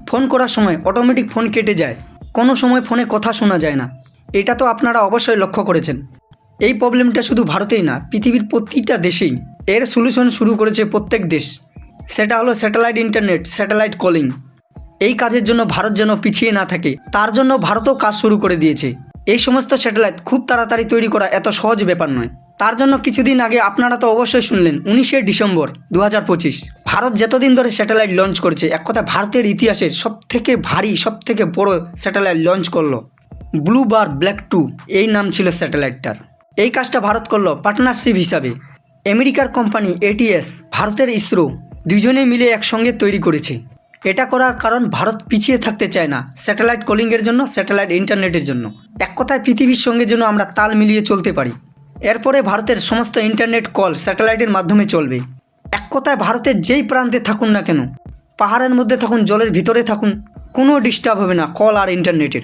Phone করার সময় automatic phone কেটে যায়, কোনো সময় ফোনে কথা শোনা যায় না। এটা তো আপনারা অবশ্যই লক্ষ্য করেছেন। এই প্রবলেমটা শুধু ভারতেই না, পৃথিবীর প্রতিটা দেশেই। এর সলিউশন শুরু করেছে প্রত্যেক দেশ, সেটা হলো স্যাটেলাইট ইন্টারনেট, স্যাটেলাইট কলিং। এই কাজের জন্য ভারত যেন পিছিয়ে না থাকে, তার জন্য ভারতও কাজ শুরু করে দিয়েছে। এই সমস্ত স্যাটেলাইট খুব তাড়াতাড়ি তৈরি করা এত সহজ ব্যাপার নয়। তার জন্য কিছুদিন আগে আপনারা তো অবশ্যই শুনলেন, 19শে ডিসেম্বর 2025 ভারত যতদিন ধরে স্যাটেলাইট লঞ্চ করেছে, এক কথা ভারতের ইতিহাসের সবথেকে ভারী, সবথেকে বড় স্যাটেলাইট লঞ্চ করলো। ব্লু বার ব্ল্যাক 2 এই নাম ছিল স্যাটেলাইটটার। এই কাজটা ভারত করলো পার্টনারশিপ হিসাবে। আমেরিকার কোম্পানি এটিএস, ভারতের ইসরো, দুজনেই মিলে একসঙ্গে তৈরি করেছে। এটা করার কারণ ভারত পিছিয়ে থাকতে চায় না স্যাটেলাইট কলিংয়ের জন্য, স্যাটেলাইট ইন্টারনেটের জন্য। এক কথায় পৃথিবীর সঙ্গে যেন আমরা তাল মিলিয়ে চলতে পারি। এরপরে ভারতের সমস্ত ইন্টারনেট কল স্যাটেলাইটের মাধ্যমে চলবে। এক কথায় ভারতের যেই প্রান্তে থাকুন না কেন, পাহাড়ের মধ্যে থাকুন, জলের ভিতরে থাকুন, কোনো ডিস্টার্ব হবে না কল আর ইন্টারনেটের।